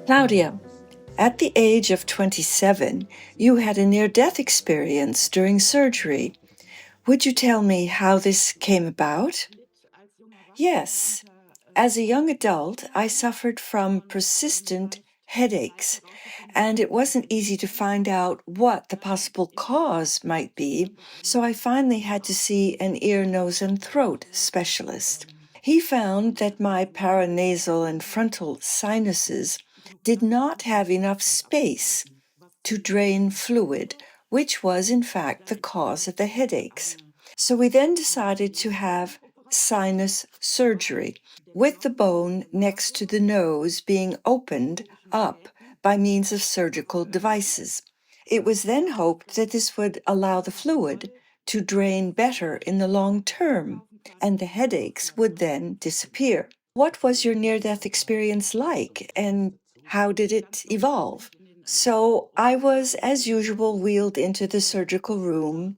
Claudia, at the age of 27, you had a near-death experience during surgery. Would you tell me how this came about? Yes. As a young adult, I suffered from persistent headaches, and it wasn't easy to find out what the possible cause might be, so I finally had to see an ear, nose, and throat specialist. He found that my paranasal and frontal sinuses did not have enough space to drain fluid, which was in fact the cause of the headaches. So we then decided to have sinus surgery, with the bone next to the nose being opened up by means of surgical devices. It was then hoped that this would allow the fluid to drain better in the long term, and the headaches would then disappear. What was your near-death experience like, and how did it evolve? So I was, as usual, wheeled into the surgical room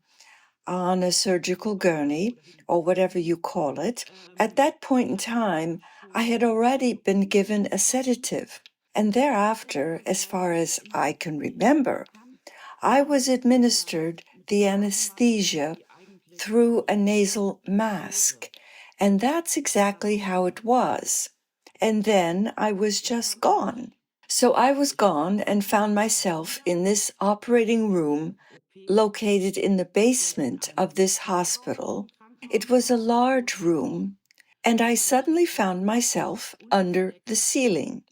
on a surgical gurney, or whatever you call it. At that point in time, I had already been given a sedative, and thereafter, as far as I can remember, I was administered the anesthesia through a nasal mask, and that's exactly how it was. And then I was just gone. So I was gone and found myself in this operating room located in the basement of this hospital. It was a large room, and I suddenly found myself under the ceiling.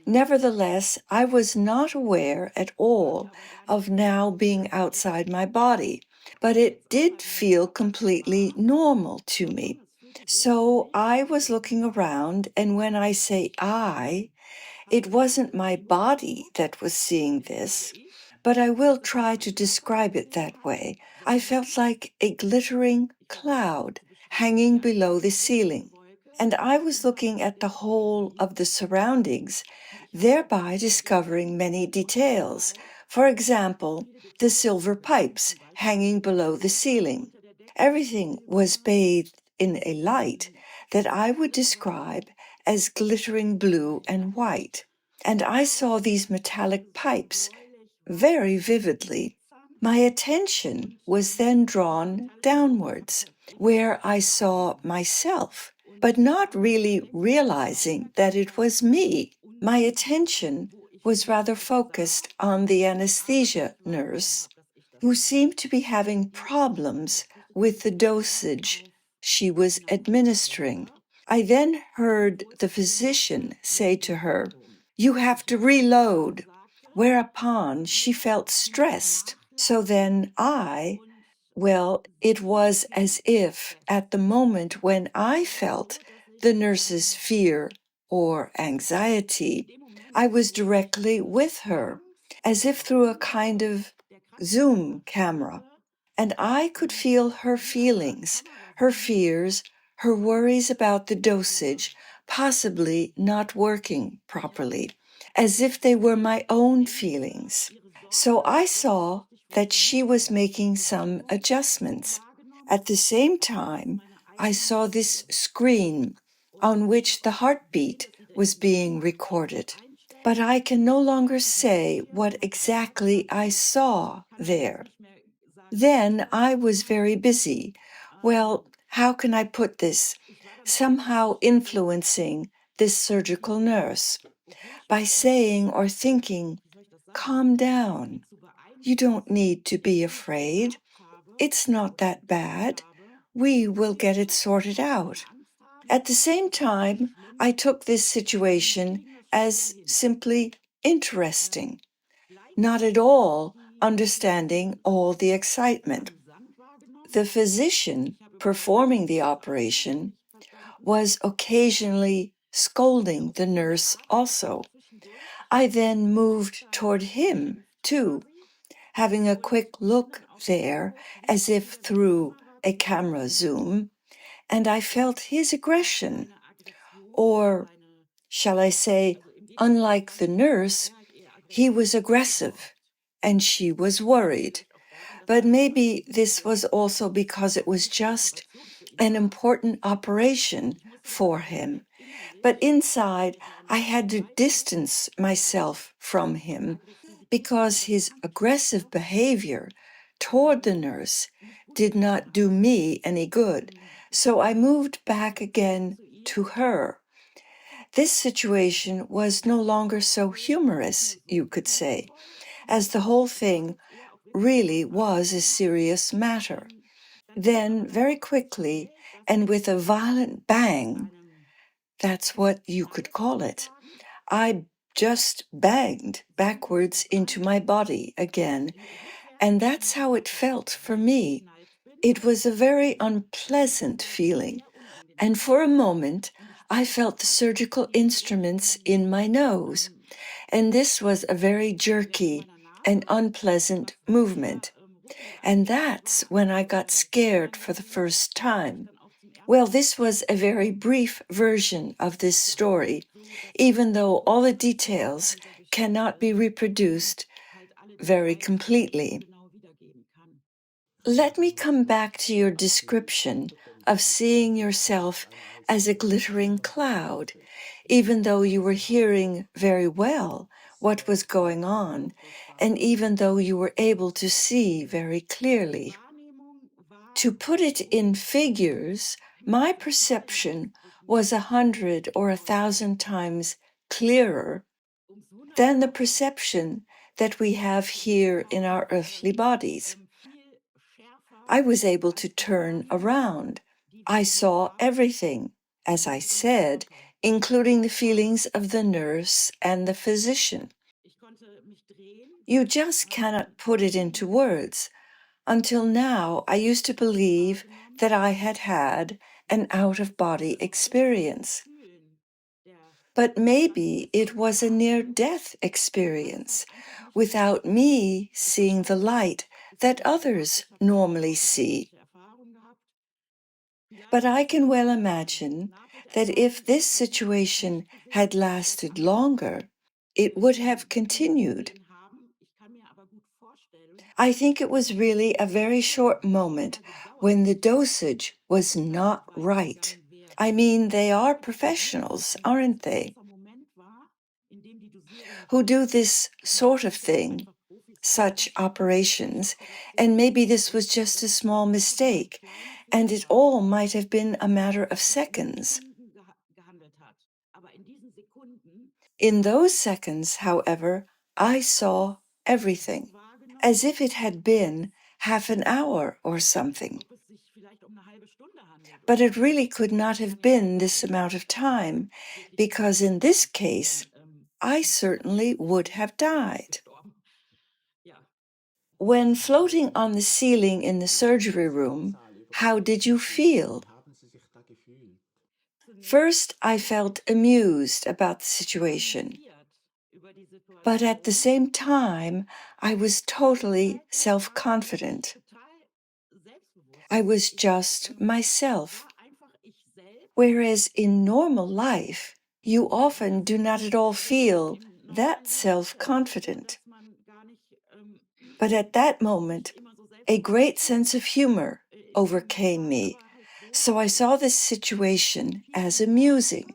Nevertheless, I was not aware at all of now being outside my body, but it did feel completely normal to me. So I was looking around, and when I say I, it wasn't my body that was seeing this, but I will try to describe it that way. I felt like a glittering cloud hanging below the ceiling, and I was looking at the whole of the surroundings, thereby discovering many details. For example, the silver pipes hanging below the ceiling. Everything was bathed in a light that I would describe as glittering blue and white, and I saw these metallic pipes very vividly. My attention was then drawn downwards, where I saw myself, but not really realizing that it was me. My attention was rather focused on the anesthesia nurse, who seemed to be having problems with the dosage she was administering. I then heard the physician say to her, "You have to reload," whereupon she felt stressed. So then it was as if at the moment when I felt the nurse's fear or anxiety, I was directly with her, as if through a kind of Zoom camera, and I could feel her feelings, her fears, her worries about the dosage possibly not working properly, as if they were my own feelings. So I saw that she was making some adjustments. At the same time, I saw this screen on which the heartbeat was being recorded. But I can no longer say what exactly I saw there. Then I was very busy. Well, how can I put this? Somehow influencing this surgical nurse by saying or thinking, "Calm down. You don't need to be afraid. It's not that bad. We will get it sorted out." At the same time, I took this situation as simply interesting, not at all understanding all the excitement. The physician performing the operation was occasionally scolding the nurse also. I then moved toward him, too, having a quick look there as if through a camera zoom, and I felt his aggression, or shall I say, unlike the nurse, he was aggressive and she was worried. But maybe this was also because it was just an important operation for him, But inside, I had to distance myself from him because his aggressive behavior toward the nurse did not do me any good. So I moved back again to her. This situation was no longer so humorous, you could say, as the whole thing really was a serious matter. Then, very quickly, and with a violent bang, that's what you could call it, I just banged backwards into my body again, and that's how it felt for me. It was a very unpleasant feeling, and for a moment I felt the surgical instruments in my nose, and this was a very jerky and unpleasant movement. And that's when I got scared for the first time. Well, this was a very brief version of this story, even though all the details cannot be reproduced very completely. Let me come back to your description of seeing yourself as a glittering cloud, even though you were hearing very well what was going on, and even though you were able to see very clearly. To put it in figures, my perception was 100 or 1,000 times clearer than the perception that we have here in our earthly bodies. I was able to turn around. I saw everything, as I said, including the feelings of the nurse and the physician. You just cannot put it into words. Until now, I used to believe that I had had an out-of-body experience. But maybe it was a near-death experience without me seeing the light that others normally see. But I can well imagine that if this situation had lasted longer, it would have continued. I think it was really a very short moment when the dosage was not right. I mean, they are professionals, aren't they? Who do this sort of thing, such operations, and maybe this was just a small mistake, and it all might have been a matter of seconds. In those seconds, however, I saw everything, as if it had been half an hour or something. But it really could not have been this amount of time, because in this case, I certainly would have died. When floating on the ceiling in the surgery room, how did you feel? First, I felt amused about the situation, but at the same time, I was totally self-confident. I was just myself. Whereas in normal life, you often do not at all feel that self-confident. But at that moment, a great sense of humor overcame me, so I saw this situation as amusing,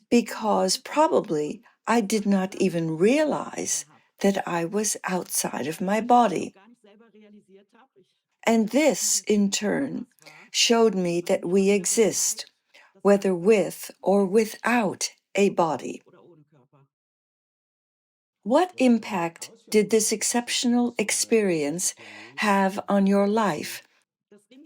because probably I did not even realize that I was outside of my body. And this, in turn, showed me that we exist, whether with or without a body. What impact did this exceptional experience have on your life?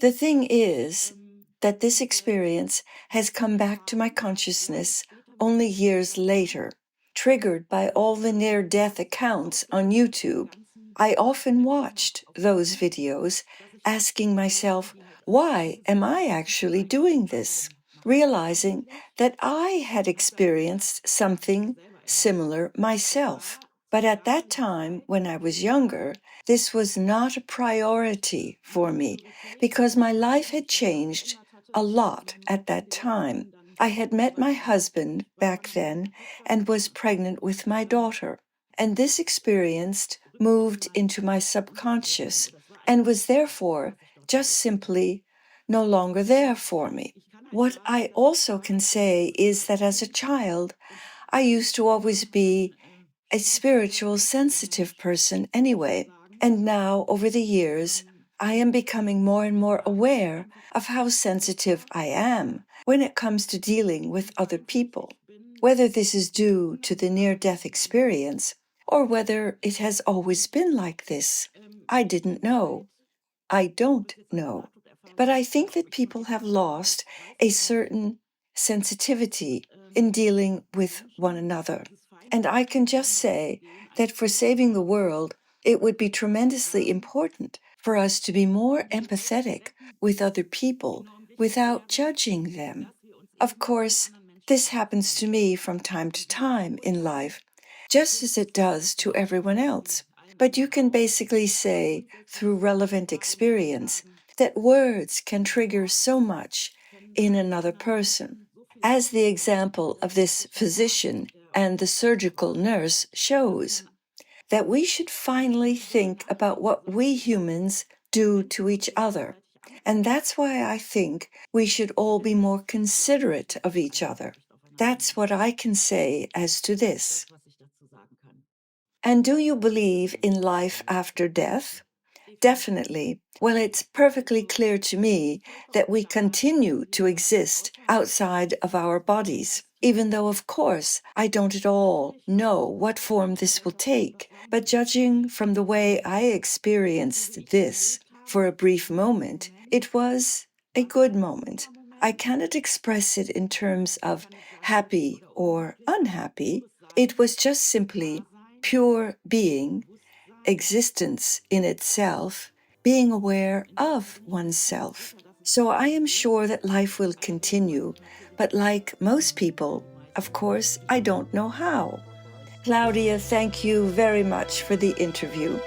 The thing is that this experience has come back to my consciousness only years later, triggered by all the near-death accounts on YouTube. I often watched those videos, asking myself, why am I actually doing this? Realizing that I had experienced something similar myself. But at that time, when I was younger, this was not a priority for me because my life had changed a lot at that time. I had met my husband back then and was pregnant with my daughter. And this experience moved into my subconscious and was therefore just simply no longer there for me. What I also can say is that as a child, I used to always be a spiritual, sensitive person anyway. And now, over the years, I am becoming more and more aware of how sensitive I am when it comes to dealing with other people. Whether this is due to the near death experience or whether it has always been like this, I didn't know. I don't know. But I think that people have lost a certain sensitivity in dealing with one another. And I can just say that for saving the world, it would be tremendously important for us to be more empathetic with other people without judging them. Of course, this happens to me from time to time in life, just as it does to everyone else. But you can basically say, through relevant experience, that words can trigger so much in another person. As the example of this physician and the surgical nurse shows, that we should finally think about what we humans do to each other. And that's why I think we should all be more considerate of each other. That's what I can say as to this. And do you believe in life after death? Definitely. Well, it's perfectly clear to me that we continue to exist outside of our bodies, even though, of course, I don't at all know what form this will take. But judging from the way I experienced this for a brief moment, it was a good moment. I cannot express it in terms of happy or unhappy. It was just simply pure being, existence in itself, being aware of oneself. So I am sure that life will continue, but like most people, of course, I don't know how. Claudia, thank you very much for the interview.